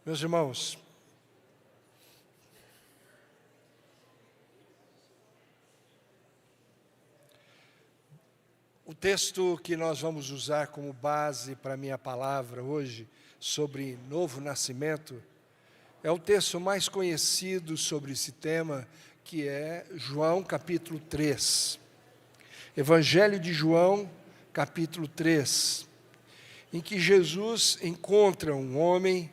Meus irmãos, o texto que nós vamos usar como base para a minha palavra hoje, sobre novo nascimento, é o texto mais conhecido sobre esse tema, que é João capítulo 3. Evangelho de João, capítulo 3, em que Jesus encontra um homem,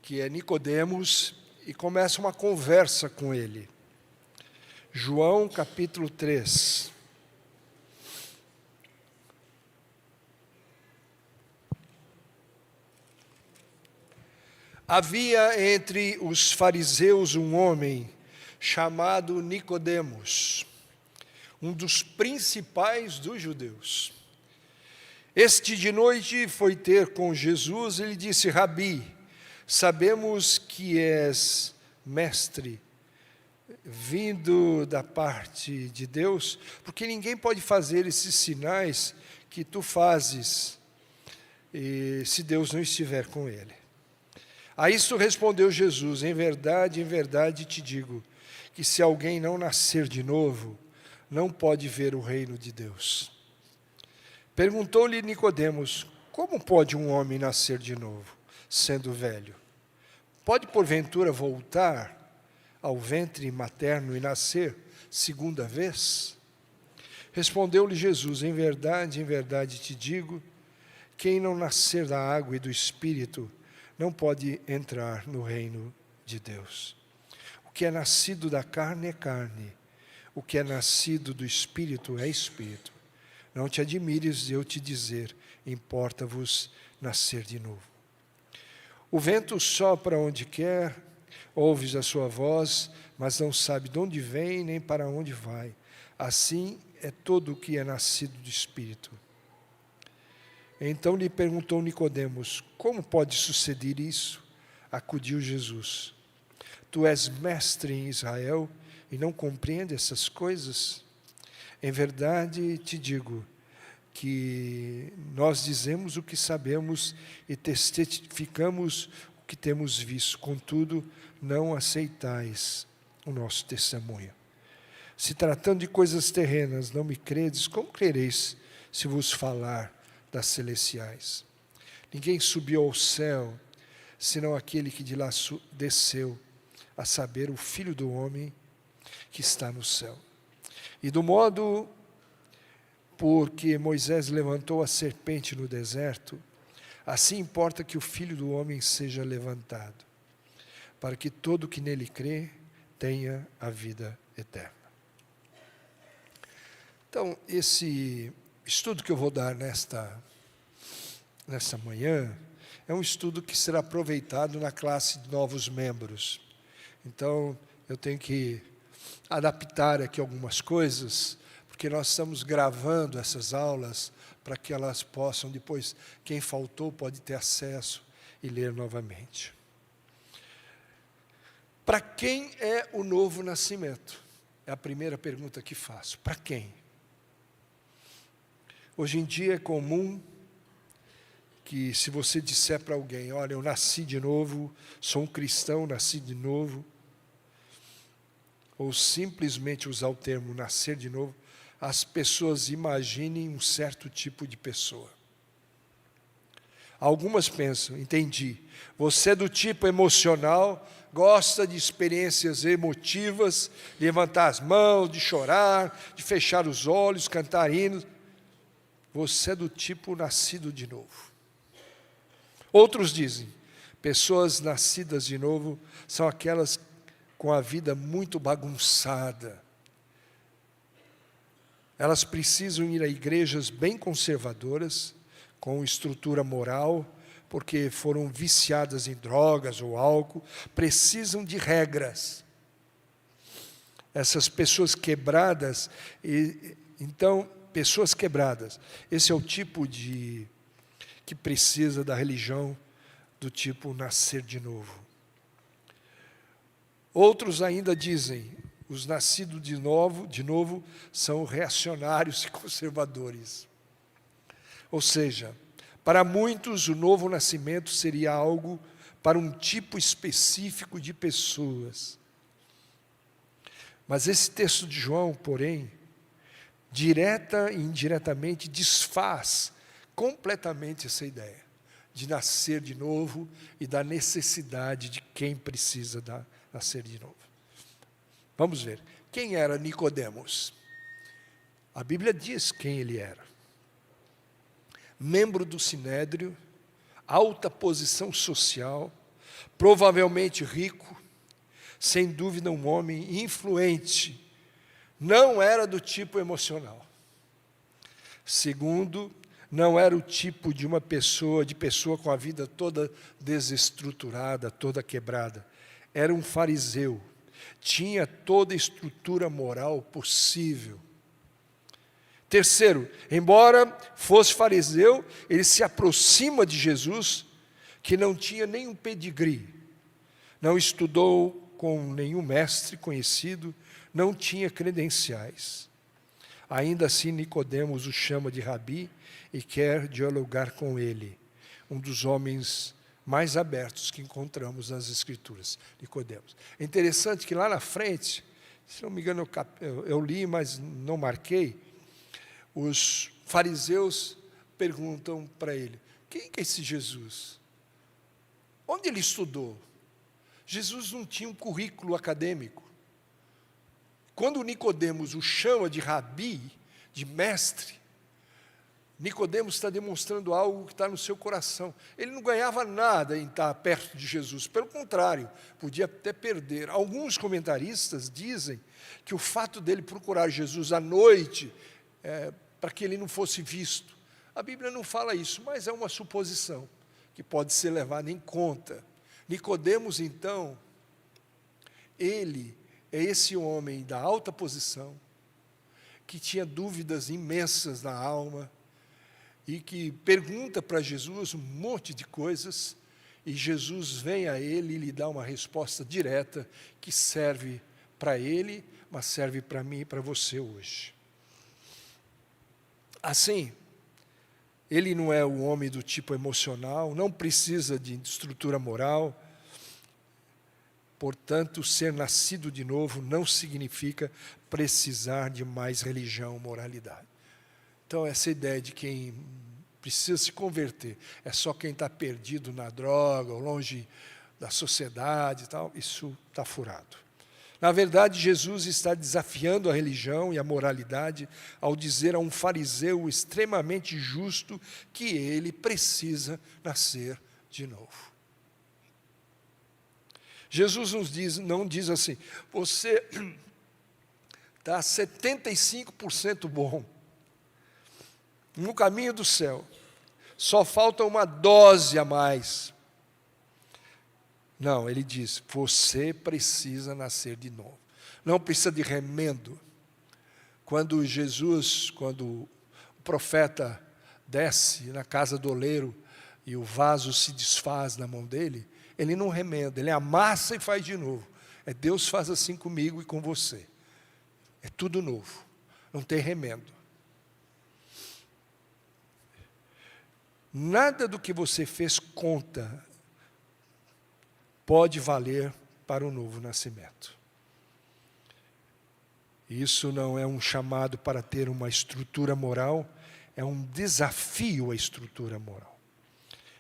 que é Nicodemos, e começa uma conversa com ele. João capítulo 3. Havia entre os fariseus um homem chamado Nicodemos, um dos principais dos judeus. Este de noite foi ter com Jesus e lhe disse: Rabi, sabemos que és mestre, vindo da parte de Deus, porque ninguém pode fazer esses sinais que tu fazes, se Deus não estiver com ele. A isto respondeu Jesus: em verdade te digo, que se alguém não nascer de novo, não pode ver o reino de Deus. Perguntou-lhe Nicodemos: como pode um homem nascer de novo, sendo velho? Pode porventura voltar ao ventre materno e nascer segunda vez? Respondeu-lhe Jesus: em verdade te digo, quem não nascer da água e do Espírito não pode entrar no reino de Deus. O que é nascido da carne é carne, o que é nascido do Espírito é Espírito. Não te admires de eu te dizer: importa-vos nascer de novo. O vento sopra onde quer, ouves a sua voz, mas não sabe de onde vem nem para onde vai. Assim é todo o que é nascido do Espírito. Então lhe perguntou Nicodemos: como pode suceder isso? Acudiu Jesus: tu és mestre em Israel e não compreende essas coisas? Em verdade te digo que nós dizemos o que sabemos e testificamos o que temos visto, contudo não aceitais o nosso testemunho. Se tratando de coisas terrenas não me credes, como crereis se vos falar das celestiais? Ninguém subiu ao céu, senão aquele que de lá desceu, a saber, o Filho do homem que está no céu. E do modo porque Moisés levantou a serpente no deserto, assim importa que o Filho do homem seja levantado, para que todo que nele crê tenha a vida eterna. Então, esse estudo que eu vou dar nesta manhã é um estudo que será aproveitado na classe de novos membros. Então, eu tenho que adaptar aqui algumas coisas, porque nós estamos gravando essas aulas para que elas possam depois, quem faltou pode ter acesso e ler novamente. Para quem é o novo nascimento? É a primeira pergunta que faço. Para quem? Hoje em dia é comum que, se você disser para alguém: olha, eu nasci de novo, sou um cristão, nasci de novo, ou simplesmente usar o termo nascer de novo, as pessoas imaginem um certo tipo de pessoa. Algumas pensam: entendi, você é do tipo emocional, gosta de experiências emotivas, de levantar as mãos, de chorar, de fechar os olhos, cantar hinos. Você é do tipo nascido de novo. Outros dizem: pessoas nascidas de novo são aquelas com a vida muito bagunçada. Elas precisam ir a igrejas bem conservadoras, com estrutura moral, porque foram viciadas em drogas ou álcool, precisam de regras. Essas pessoas quebradas, pessoas quebradas, esse é o tipo que precisa da religião do tipo nascer de novo. Outros ainda dizem: os nascidos de novo são reacionários e conservadores. Ou seja, para muitos o novo nascimento seria algo para um tipo específico de pessoas. Mas esse texto de João, porém, direta e indiretamente desfaz completamente essa ideia de nascer de novo e da necessidade de quem precisa nascer de novo. Vamos ver. Quem era Nicodemos? A Bíblia diz quem ele era. Membro do Sinédrio, alta posição social, provavelmente rico, sem dúvida um homem influente, não era do tipo emocional. Segundo, não era o tipo de pessoa com a vida toda desestruturada, toda quebrada. Era um fariseu, tinha toda a estrutura moral possível. Terceiro, embora fosse fariseu, ele se aproxima de Jesus, que não tinha nenhum pedigree, não estudou com nenhum mestre conhecido, não tinha credenciais. Ainda assim, Nicodemos o chama de rabi e quer dialogar com ele, um dos homens mais abertos que encontramos nas Escrituras, Nicodemos. É interessante que lá na frente, se não me engano eu li, mas não marquei, os fariseus perguntam para ele, quem é esse Jesus? Onde ele estudou? Jesus não tinha um currículo acadêmico. Quando Nicodemos o chama de rabi, de mestre, Nicodemos está demonstrando algo que está no seu coração. Ele não ganhava nada em estar perto de Jesus, pelo contrário, podia até perder. Alguns comentaristas dizem que o fato dele procurar Jesus à noite, para que ele não fosse visto. A Bíblia não fala isso, mas é uma suposição que pode ser levada em conta. Nicodemos, então, ele é esse homem da alta posição, que tinha dúvidas imensas na alma, e que pergunta para Jesus um monte de coisas, e Jesus vem a ele e lhe dá uma resposta direta, que serve para ele, mas serve para mim e para você hoje. Assim, ele não é o homem do tipo emocional, não precisa de estrutura moral, portanto, ser nascido de novo não significa precisar de mais religião ou moralidade. Então, essa ideia de quem precisa se converter é só quem está perdido na droga, ou longe da sociedade e tal, isso está furado. Na verdade, Jesus está desafiando a religião e a moralidade ao dizer a um fariseu extremamente justo que ele precisa nascer de novo. Jesus não diz assim, você está 75% bom, no caminho do céu, só falta uma dose a mais. Não, ele diz, você precisa nascer de novo. Não precisa de remendo. Quando o profeta desce na casa do oleiro e o vaso se desfaz na mão dele, ele não remenda, ele amassa e faz de novo. Deus faz assim comigo e com você. É tudo novo, não tem remendo. Nada do que você fez conta pode valer para o novo nascimento. Isso não é um chamado para ter uma estrutura moral, é um desafio à estrutura moral.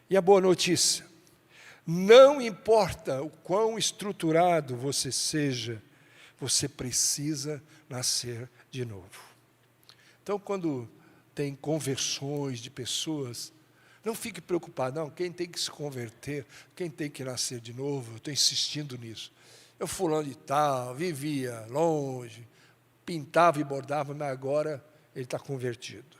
E a boa notícia, não importa o quão estruturado você seja, você precisa nascer de novo. Então, quando tem conversões de pessoas, não fique preocupado, não, quem tem que se converter, quem tem que nascer de novo, eu estou insistindo nisso. Eu fulano de tal, vivia longe, pintava e bordava, mas agora ele está convertido.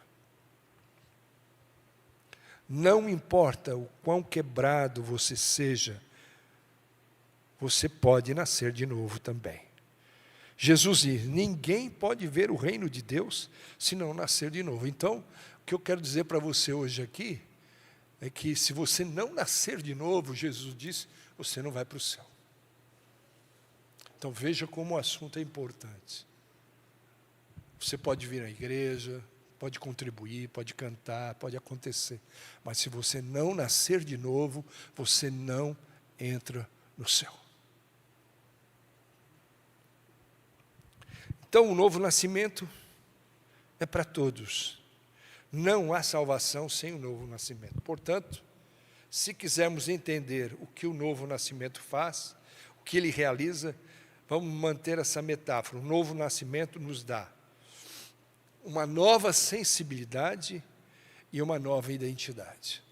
Não importa o quão quebrado você seja, você pode nascer de novo também. Jesus diz, ninguém pode ver o reino de Deus se não nascer de novo. Então, o que eu quero dizer para você hoje aqui, é que se você não nascer de novo, Jesus disse, você não vai para o céu. Então veja como o assunto é importante. Você pode vir à igreja, pode contribuir, pode cantar, pode acontecer. Mas se você não nascer de novo, você não entra no céu. Então, o novo nascimento é para todos. Não há salvação sem o novo nascimento. Portanto, se quisermos entender o que o novo nascimento faz, o que ele realiza, vamos manter essa metáfora. O novo nascimento nos dá uma nova sensibilidade e uma nova identidade.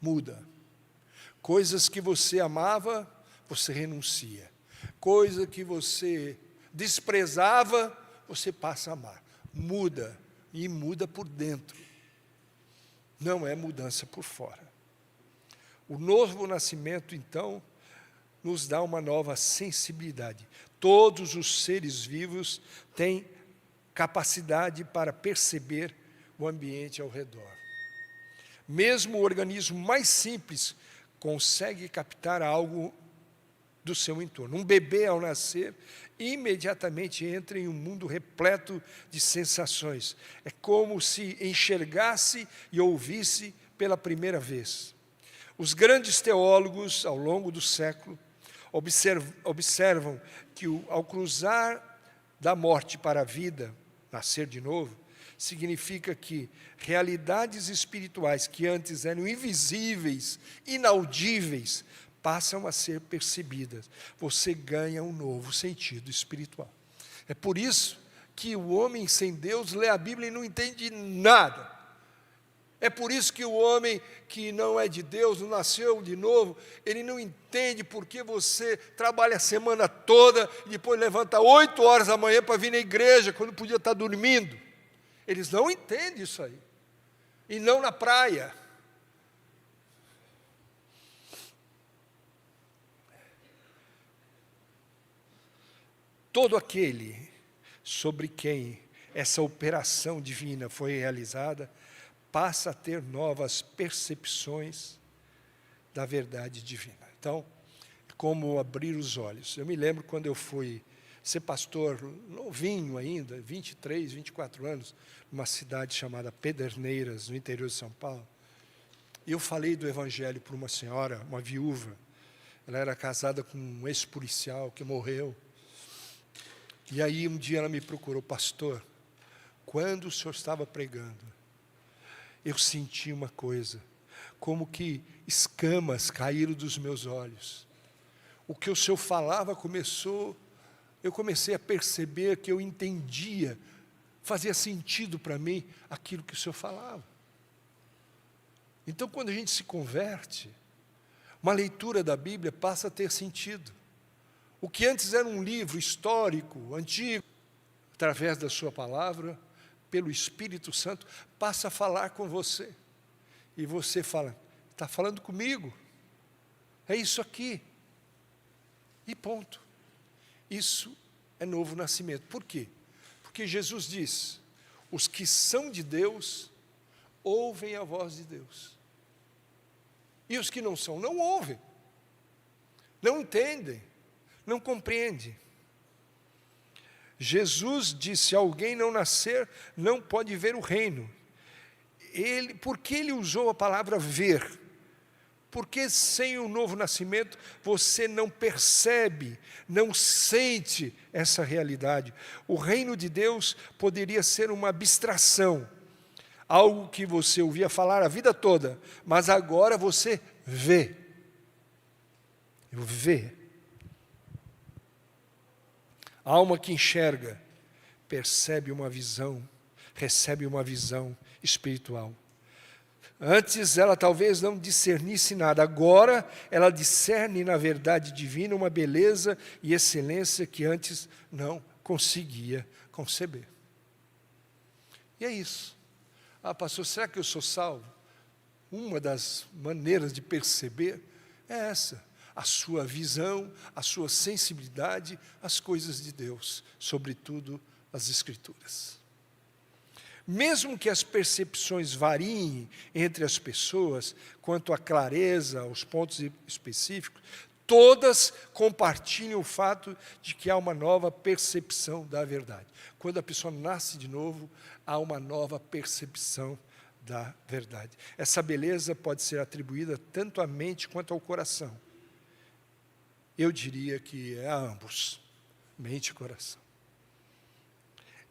Muda. Coisas que você amava, você renuncia. Coisa que você desprezava, você passa a amar. Muda, e muda por dentro. Não é mudança por fora. O novo nascimento, então, nos dá uma nova sensibilidade. Todos os seres vivos têm capacidade para perceber o ambiente ao redor. Mesmo o organismo mais simples consegue captar algo do seu entorno. Um bebê, ao nascer, imediatamente entra em um mundo repleto de sensações. É como se enxergasse e ouvisse pela primeira vez. Os grandes teólogos, ao longo do século, observam que, ao cruzar da morte para a vida, nascer de novo, significa que realidades espirituais que antes eram invisíveis, inaudíveis, passam a ser percebidas. Você ganha um novo sentido espiritual. É por isso que o homem sem Deus lê a Bíblia e não entende nada. É por isso que o homem que não é de Deus, não nasceu de novo, ele não entende porque você trabalha a semana toda e depois levanta 8 horas da manhã para vir na igreja, quando podia estar dormindo. Eles não entendem isso aí. E não na praia. Todo aquele sobre quem essa operação divina foi realizada, passa a ter novas percepções da verdade divina. Então, como abrir os olhos. Eu me lembro quando eu fui ser pastor, novinho ainda, 23, 24 anos, numa cidade chamada Pederneiras, no interior de São Paulo. E eu falei do evangelho para uma senhora, uma viúva. Ela era casada com um ex-policial que morreu. E aí um dia ela me procurou: pastor, quando o senhor estava pregando, eu senti uma coisa, como que escamas caíram dos meus olhos. O que o senhor falava eu comecei a perceber que eu entendia, fazia sentido para mim aquilo que o senhor falava. Então, quando a gente se converte, uma leitura da Bíblia passa a ter sentido. O que antes era um livro histórico, antigo, através da sua palavra, pelo Espírito Santo, passa a falar com você. E você fala: está falando comigo? É isso aqui. E ponto. Isso é novo nascimento. Por quê? Porque Jesus diz: os que são de Deus, ouvem a voz de Deus. E os que não são, não ouvem. Não entendem. Não compreendem. Jesus disse: alguém não nascer, não pode ver o reino. Por que ele usou a palavra ver? Porque sem o novo nascimento, você não percebe, não sente essa realidade. O reino de Deus poderia ser uma abstração, algo que você ouvia falar a vida toda, mas agora você vê. Vê. A alma que enxerga, percebe uma visão, recebe uma visão espiritual. Antes ela talvez não discernisse nada, agora ela discerne na verdade divina uma beleza e excelência que antes não conseguia conceber. E é isso. Ah, pastor, será que eu sou salvo? Uma das maneiras de perceber é essa: a sua visão, a sua sensibilidade às coisas de Deus, sobretudo as Escrituras. Mesmo que as percepções variem entre as pessoas, quanto à clareza, aos pontos específicos, todas compartilham o fato de que há uma nova percepção da verdade. Quando a pessoa nasce de novo, há uma nova percepção da verdade. Essa beleza pode ser atribuída tanto à mente quanto ao coração. Eu diria que é a ambos, mente e coração.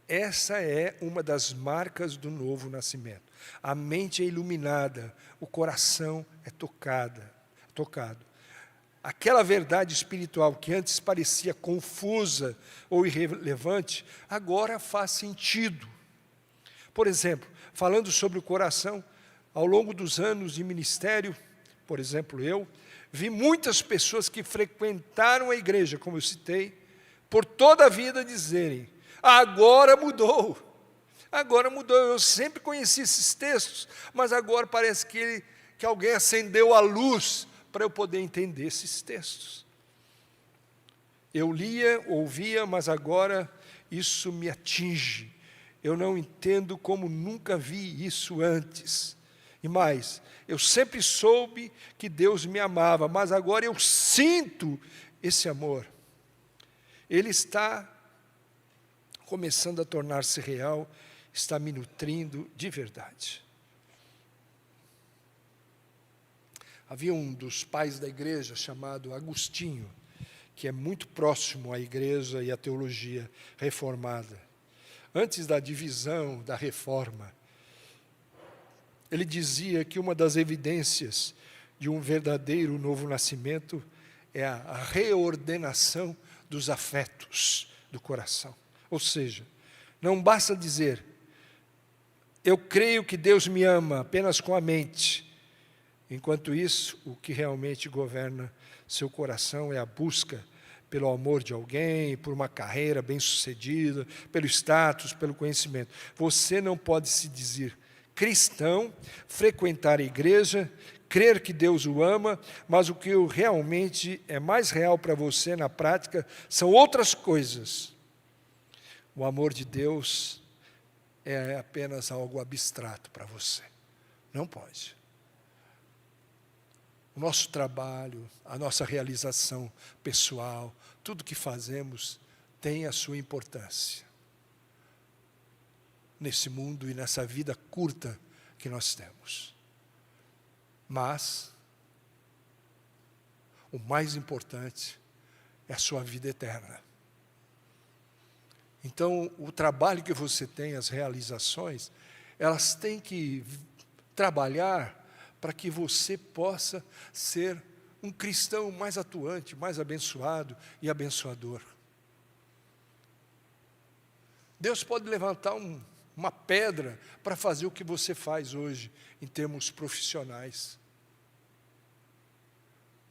Essa é uma das marcas do novo nascimento. A mente é iluminada, o coração é tocado. Aquela verdade espiritual que antes parecia confusa ou irrelevante, agora faz sentido. Por exemplo, falando sobre o coração, ao longo dos anos de ministério, por exemplo, eu vi muitas pessoas que frequentaram a igreja, como eu citei, por toda a vida dizerem: agora mudou. Agora mudou. Eu sempre conheci esses textos, mas agora parece que alguém acendeu a luz para eu poder entender esses textos. Eu lia, ouvia, mas agora isso me atinge. Eu não entendo como nunca vi isso antes. E mais, eu sempre soube que Deus me amava, mas agora eu sinto esse amor. Ele está começando a tornar-se real, está me nutrindo de verdade. Havia um dos pais da igreja chamado Agostinho, que é muito próximo à igreja e à teologia reformada. Antes da divisão, da reforma, ele dizia que uma das evidências de um verdadeiro novo nascimento é a reordenação dos afetos do coração. Ou seja, não basta dizer: eu creio que Deus me ama apenas com a mente. Enquanto isso, o que realmente governa seu coração é a busca pelo amor de alguém, por uma carreira bem-sucedida, pelo status, pelo conhecimento. Você não pode se dizer cristão, frequentar a igreja, crer que Deus o ama, mas o que realmente é mais real para você na prática são outras coisas. O amor de Deus é apenas algo abstrato para você. Não pode. O nosso trabalho, a nossa realização pessoal, tudo que fazemos tem a sua importância nesse mundo e nessa vida curta que nós temos. Mas o mais importante é a sua vida eterna. Então, o trabalho que você tem, as realizações, elas têm que trabalhar para que você possa ser um cristão mais atuante, mais abençoado e abençoador. Deus pode levantar uma pedra para fazer o que você faz hoje, em termos profissionais.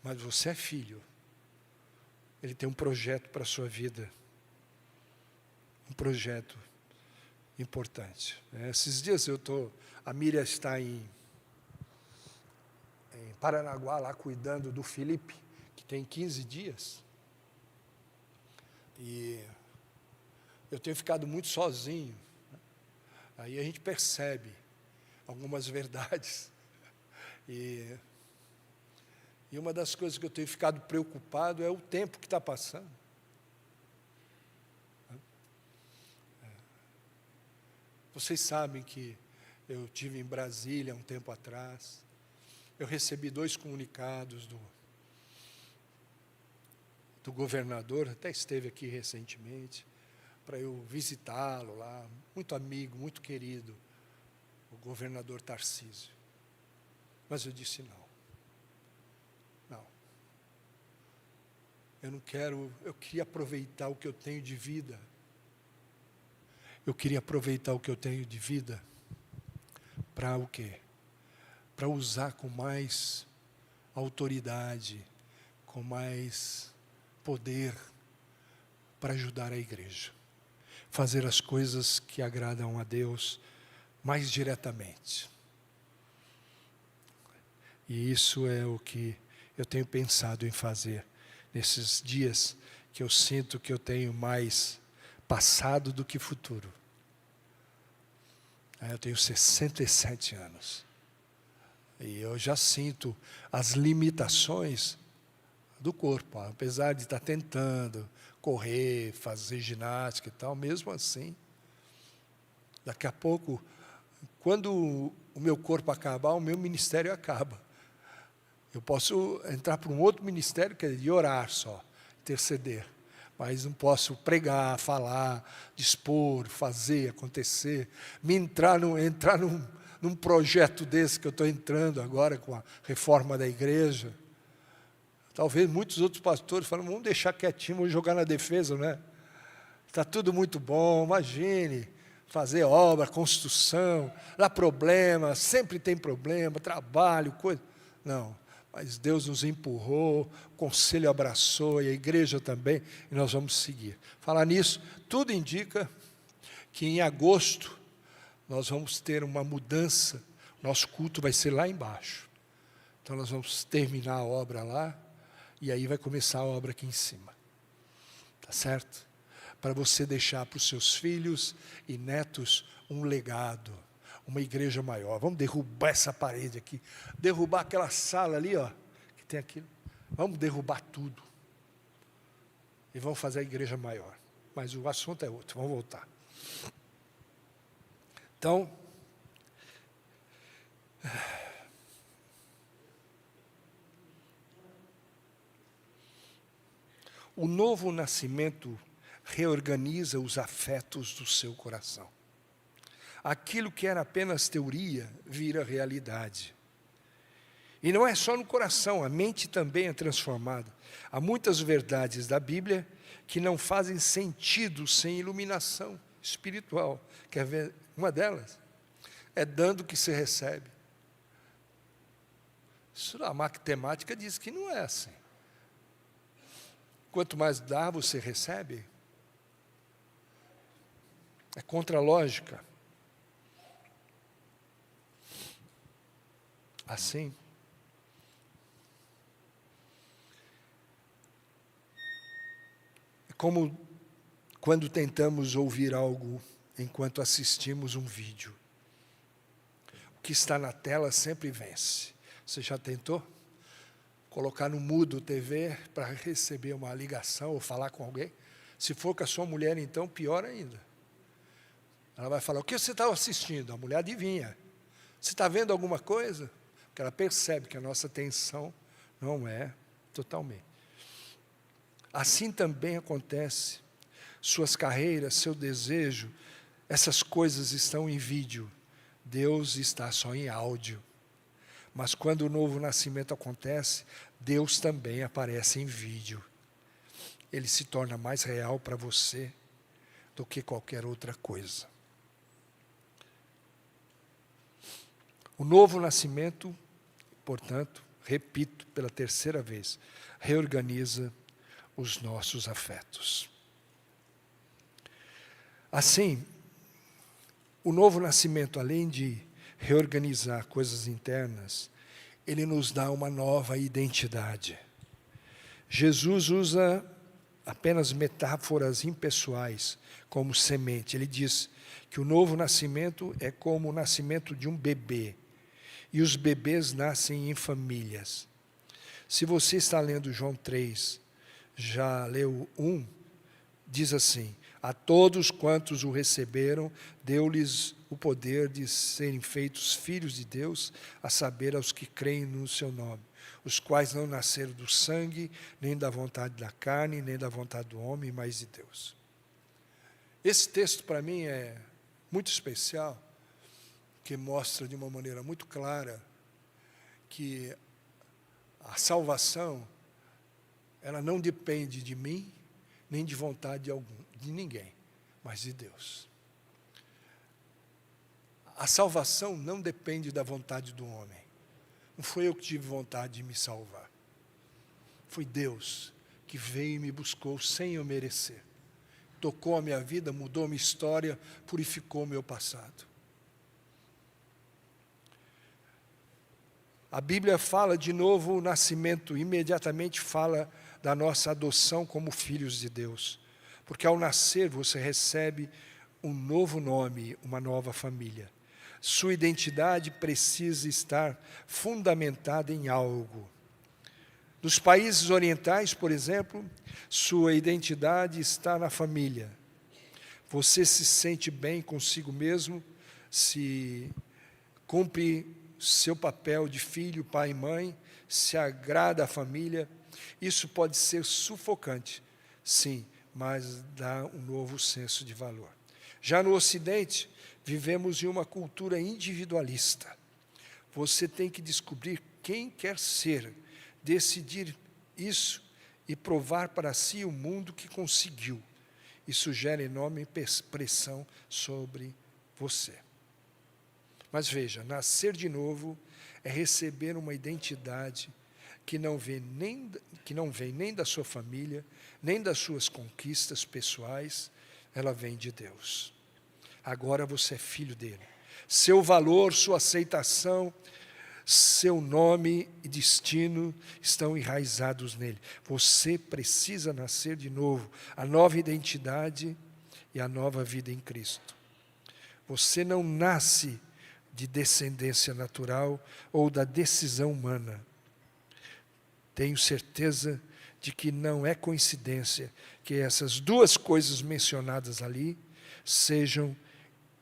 Mas você é filho. Ele tem um projeto para a sua vida. Um projeto importante. Esses dias a Miriam está em Paranaguá, lá cuidando do Felipe, que tem 15 dias. E eu tenho ficado muito sozinho. Aí a gente percebe algumas verdades. E uma das coisas que eu tenho ficado preocupado é o tempo que está passando. Vocês sabem que eu estive em Brasília há um tempo atrás. Eu recebi 2 comunicados do governador, até esteve aqui recentemente, para eu visitá-lo lá, muito amigo, muito querido, o governador Tarcísio. Mas eu disse não. Eu não quero, eu queria aproveitar o que eu tenho de vida. Eu queria aproveitar o que eu tenho de vida para o quê? Para usar com mais autoridade, com mais poder, para ajudar a igreja. Fazer as coisas que agradam a Deus mais diretamente. E isso é o que eu tenho pensado em fazer nesses dias que eu sinto que eu tenho mais passado do que futuro. Eu tenho 67 anos. E eu já sinto as limitações do corpo. Apesar de estar tentando correr, fazer ginástica e tal, mesmo assim, daqui a pouco, quando o meu corpo acabar, o meu ministério acaba. Eu posso entrar para um outro ministério, que é de orar só. interceder, mas não posso pregar, falar, dispor, fazer, acontecer, entrar num projeto desse que eu estou entrando agora com a reforma da igreja. Talvez muitos outros pastores falam, vamos deixar quietinho, vamos jogar na defesa, não é? Está tudo muito bom, imagine, fazer obra, construção, dá problema, sempre tem problema, trabalho, coisa. Não, mas Deus nos empurrou, o conselho abraçou, e a igreja também, e nós vamos seguir. Falar nisso, tudo indica que em agosto nós vamos ter uma mudança, nosso culto vai ser lá embaixo. Então nós vamos terminar a obra lá, e aí vai começar a obra aqui em cima. Tá certo? Para você deixar para os seus filhos e netos um legado, uma igreja maior. Vamos derrubar essa parede aqui, derrubar aquela sala ali, ó, que tem aquilo. Vamos derrubar tudo. E vamos fazer a igreja maior. Mas o assunto é outro, vamos voltar. Então, o novo nascimento reorganiza os afetos do seu coração. Aquilo que era apenas teoria vira realidade. E não é só no coração, a mente também é transformada. Há muitas verdades da Bíblia que não fazem sentido sem iluminação espiritual. Quer ver uma delas? É dando que se recebe. Isso, a matemática diz que não é assim. Quanto mais dá, você recebe. É contra a lógica. Assim. É como quando tentamos ouvir algo enquanto assistimos um vídeo. O que está na tela sempre vence. Você já tentou? Colocar no mudo TV para receber uma ligação ou falar com alguém? Se for com a sua mulher, então, pior ainda. Ela vai falar, o que você está assistindo? A mulher adivinha. Você está vendo alguma coisa? Porque ela percebe que a nossa atenção não é totalmente. Assim também acontece. Suas carreiras, seu desejo, essas coisas estão em vídeo. Deus está só em áudio. Mas quando o novo nascimento acontece, Deus também aparece em vídeo. Ele se torna mais real para você do que qualquer outra coisa. O novo nascimento, portanto, repito pela terceira vez, reorganiza os nossos afetos. Assim, o novo nascimento, além de reorganizar coisas internas, ele nos dá uma nova identidade. Jesus usa apenas metáforas impessoais como semente. Ele diz que o novo nascimento é como o nascimento de um bebê. E os bebês nascem em famílias. Se você está lendo João 3, já leu 1, diz assim, a todos quantos o receberam, deu-lhes o poder de serem feitos filhos de Deus, a saber, aos que creem no seu nome, os quais não nasceram do sangue, nem da vontade da carne, nem da vontade do homem, mas de Deus. Esse texto para mim é muito especial, que mostra de uma maneira muito clara que a salvação, ela não depende de mim, nem de vontade de ninguém, mas de Deus. A salvação não depende da vontade do homem. Não foi eu que tive vontade de me salvar. Foi Deus que veio e me buscou sem eu merecer. Tocou a minha vida, mudou a minha história, purificou o meu passado. A Bíblia fala de novo o nascimento, imediatamente fala da nossa adoção como filhos de Deus. Porque ao nascer você recebe um novo nome, uma nova família. Sua identidade precisa estar fundamentada em algo. Nos países orientais, por exemplo, sua identidade está na família. Você se sente bem consigo mesmo, se cumpre seu papel de filho, pai e mãe, se agrada à família, Isso pode ser sufocante, sim, mas dá um novo senso de valor. Já no Ocidente, vivemos em uma cultura individualista. Você tem que descobrir quem quer ser, decidir isso e provar para si o mundo que conseguiu. Isso gera enorme pressão sobre você. Mas veja, nascer de novo é receber uma identidade que não vem nem da sua família, nem das suas conquistas pessoais, ela vem de Deus. Agora você é filho dele. Seu valor, sua aceitação, seu nome e destino estão enraizados nele. Você precisa nascer de novo, a nova identidade e a nova vida em Cristo. Você não nasce de descendência natural ou da decisão humana. Tenho certeza de que não é coincidência que essas duas coisas mencionadas ali sejam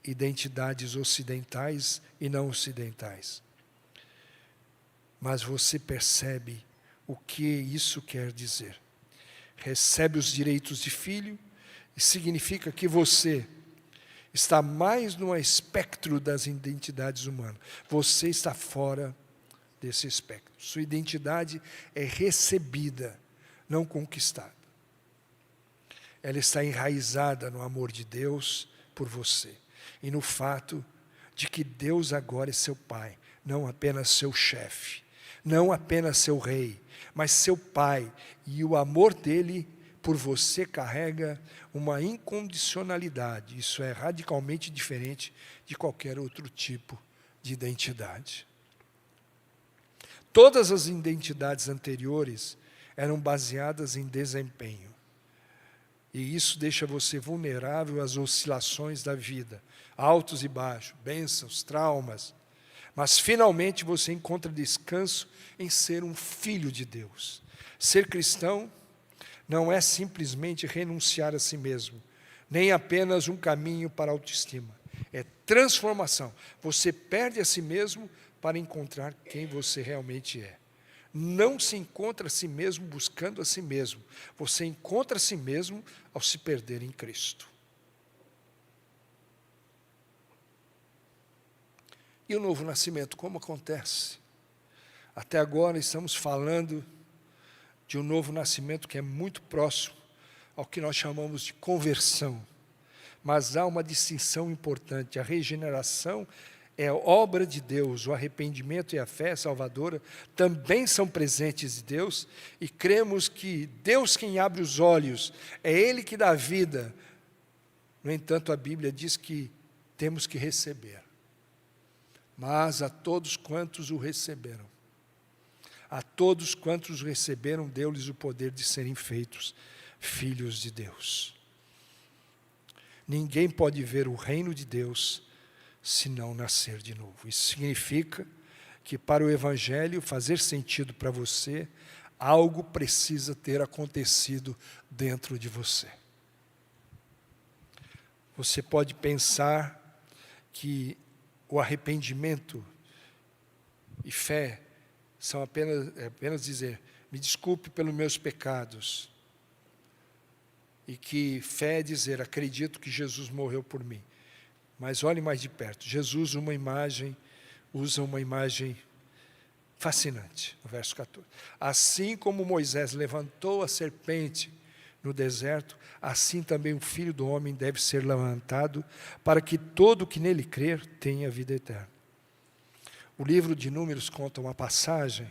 identidades ocidentais e não ocidentais. Mas você percebe o que isso quer dizer. Recebe os direitos de filho e significa que você está mais no espectro das identidades humanas. Você está fora desse espectro. Sua identidade é recebida, não conquistada. Ela está enraizada no amor de Deus por você e no fato de que Deus agora é seu Pai, não apenas seu chefe, não apenas seu rei, mas seu Pai, e o amor dele por você carrega uma incondicionalidade. Isso é radicalmente diferente de qualquer outro tipo de identidade. Todas as identidades anteriores eram baseadas em desempenho. E isso deixa você vulnerável às oscilações da vida, altos e baixos, bênçãos, traumas. Mas finalmente você encontra descanso em ser um filho de Deus. Ser cristão não é simplesmente renunciar a si mesmo, nem apenas um caminho para a autoestima. É transformação. Você perde a si mesmo para encontrar quem você realmente é. Não se encontra a si mesmo buscando a si mesmo. Você encontra a si mesmo ao se perder em Cristo. E o novo nascimento, como acontece? Até agora estamos falando de um novo nascimento que é muito próximo ao que nós chamamos de conversão. Mas há uma distinção importante. A regeneração é obra de Deus. O arrependimento e a fé salvadora também são presentes de Deus. E cremos que Deus quem abre os olhos, é Ele que dá vida. No entanto, a Bíblia diz que temos que receber. Mas a todos quantos o receberam, a todos quantos o receberam, deu-lhes o poder de serem feitos filhos de Deus. Ninguém pode ver o reino de Deus se não nascer de novo. Isso significa que para o Evangelho fazer sentido para você, algo precisa ter acontecido dentro de você. Você pode pensar que o arrependimento e fé são apenas dizer, me desculpe pelos meus pecados. E que fé é dizer, acredito que Jesus morreu por mim. Mas olhe mais de perto, Jesus usa uma imagem fascinante, no verso 14. Assim como Moisés levantou a serpente no deserto, assim também o Filho do Homem deve ser levantado, para que todo que nele crer tenha vida eterna. O livro de Números conta uma passagem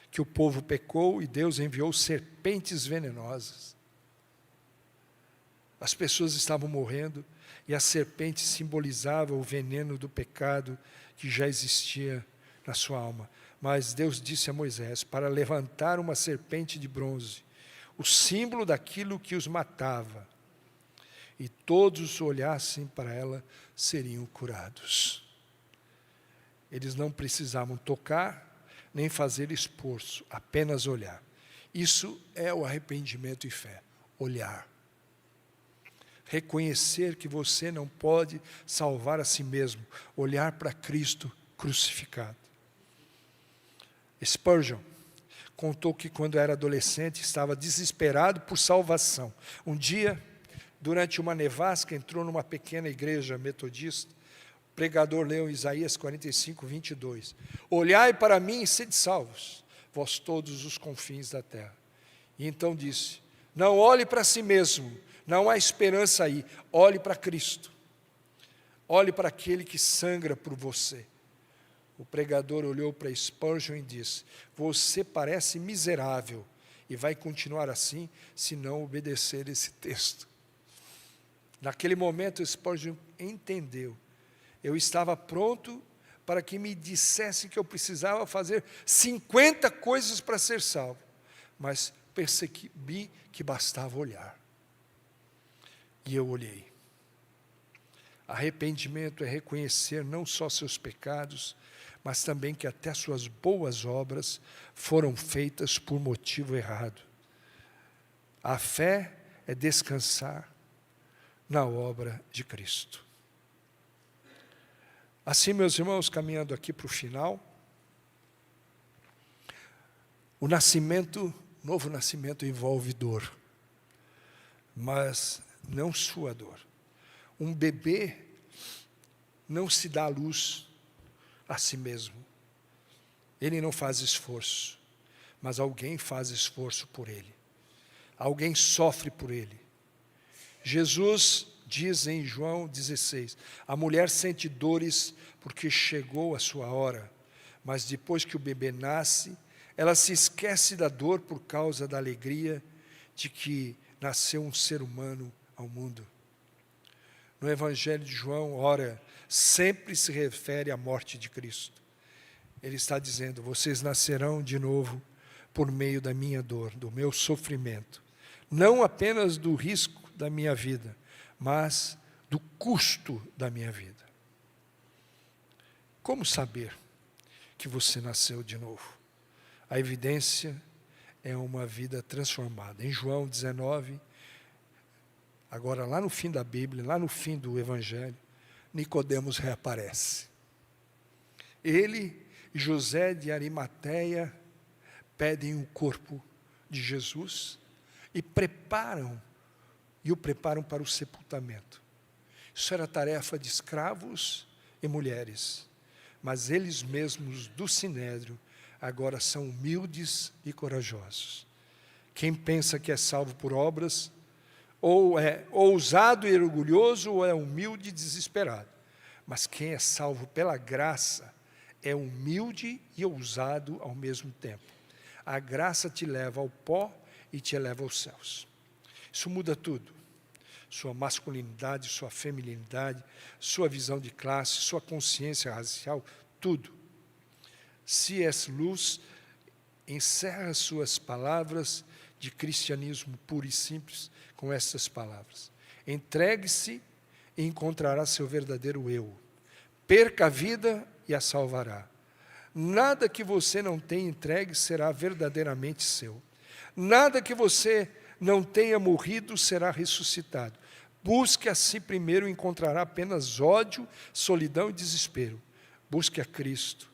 que o povo pecou e Deus enviou serpentes venenosas. As pessoas estavam morrendo e a serpente simbolizava o veneno do pecado que já existia na sua alma. Mas Deus disse a Moisés para levantar uma serpente de bronze, o símbolo daquilo que os matava, e todos olhassem para ela, seriam curados. Eles não precisavam tocar, nem fazer esforço, apenas olhar. Isso é o arrependimento e fé, olhar. Reconhecer que você não pode salvar a si mesmo, olhar para Cristo crucificado. Spurgeon, contou que quando era adolescente estava desesperado por salvação. Um dia, durante uma nevasca, entrou numa pequena igreja metodista. O pregador leu Isaías 45, 22. Olhai para mim e sede salvos, vós todos os confins da terra. E então disse, não olhe para si mesmo, não há esperança aí, olhe para Cristo. Olhe para aquele que sangra por você. O pregador olhou para Spurgeon e disse, você parece miserável e vai continuar assim se não obedecer esse texto. Naquele momento Spurgeon entendeu. Eu estava pronto para que me dissessem que eu precisava fazer 50 coisas para ser salvo, mas percebi que bastava olhar. E eu olhei. Arrependimento é reconhecer não só seus pecados, mas também que até suas boas obras foram feitas por motivo errado. A fé é descansar na obra de Cristo. Assim, meus irmãos, caminhando aqui para o final, o novo nascimento envolve dor, mas não sua dor. Um bebê não se dá à luz a si mesmo. Ele não faz esforço, mas alguém faz esforço por ele. Alguém sofre por ele. Jesus diz em João 16, a mulher sente dores porque chegou a sua hora, mas depois que o bebê nasce, ela se esquece da dor por causa da alegria de que nasceu um ser humano ao mundo. No Evangelho de João, ora, sempre se refere à morte de Cristo. Ele está dizendo, vocês nascerão de novo por meio da minha dor, do meu sofrimento. Não apenas do risco da minha vida, mas do custo da minha vida. Como saber que você nasceu de novo? A evidência é uma vida transformada. Em João 19, agora lá no fim da Bíblia, lá no fim do Evangelho, Nicodemos reaparece. Ele e José de Arimateia pedem o corpo de Jesus e o preparam para o sepultamento. Isso era tarefa de escravos e mulheres, mas eles mesmos do Sinédrio agora são humildes e corajosos. Quem pensa que é salvo por obras, ou é ousado e orgulhoso, ou é humilde e desesperado. Mas quem é salvo pela graça, é humilde e ousado ao mesmo tempo. A graça te leva ao pó e te eleva aos céus. Isso muda tudo. Sua masculinidade, sua feminilidade, sua visão de classe, sua consciência racial, tudo. C.S. Lewis encerra suas palavras de cristianismo puro e simples com essas palavras. Entregue-se e encontrará seu verdadeiro eu. Perca a vida e a salvará. Nada que você não tenha entregue será verdadeiramente seu. Nada que você não tenha morrido será ressuscitado. Busque a si primeiro e encontrará apenas ódio, solidão e desespero. Busque a Cristo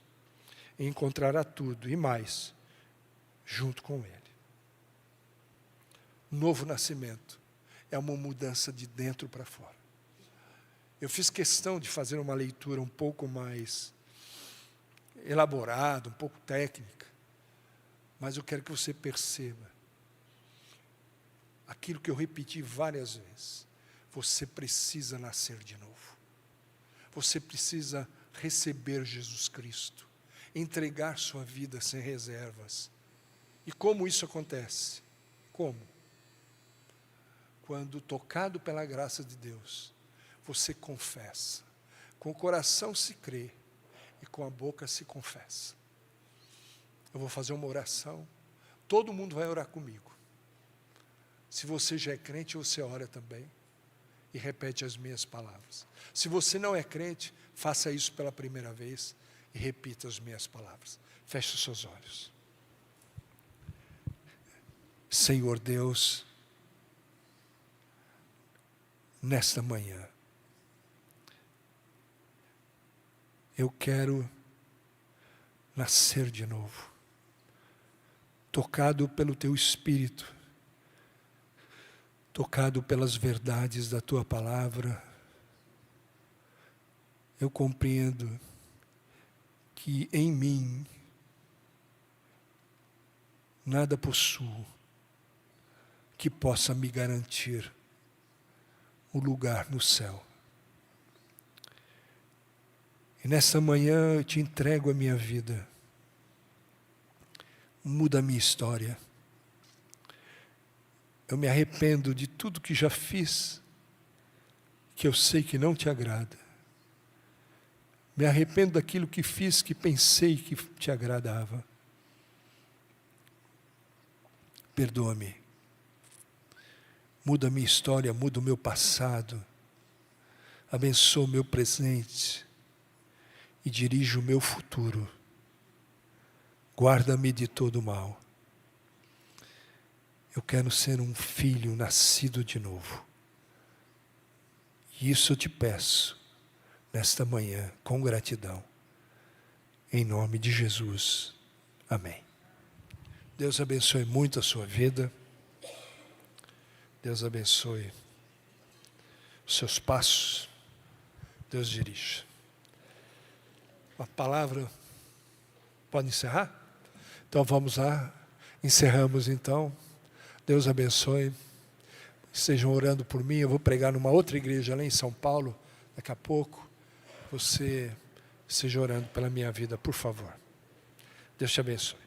e encontrará tudo e mais, junto com Ele. Novo nascimento é uma mudança de dentro para fora. Eu fiz questão de fazer uma leitura um pouco mais elaborada, um pouco técnica, mas eu quero que você perceba aquilo que eu repeti várias vezes. Você precisa nascer de novo. Você precisa receber Jesus Cristo, entregar sua vida sem reservas. E como isso acontece? Como? Quando, tocado pela graça de Deus, você confessa. Com o coração se crê e com a boca se confessa. Eu vou fazer uma oração. Todo mundo vai orar comigo. Se você já é crente, você ora também. E repete as minhas palavras. Se você não é crente, faça isso pela primeira vez e repita as minhas palavras. Feche os seus olhos. Senhor Deus, nesta manhã, eu quero nascer de novo. tocado pelo Teu Espírito, tocado pelas verdades da Tua Palavra, eu compreendo que em mim nada possuo que possa me garantir um lugar no céu. E nessa manhã eu te entrego a minha vida. Muda a minha história. Eu me arrependo de tudo que já fiz, que eu sei que não te agrada. Me arrependo daquilo que fiz, que pensei que te agradava. Perdoa-me. Muda a minha história, muda o meu passado. Abençoa o meu presente e dirige o meu futuro. Guarda-me de todo mal. Eu quero ser um filho nascido de novo. E isso eu te peço nesta manhã, com gratidão. Em nome de Jesus. Amém. Deus abençoe muito a sua vida. Deus abençoe os seus passos. Deus dirija. A palavra pode encerrar? Então vamos lá. Encerramos então. Deus abençoe. Estejam orando por mim. Eu vou pregar numa outra igreja lá em São Paulo. Daqui a pouco. Você esteja orando pela minha vida, por favor. Deus te abençoe.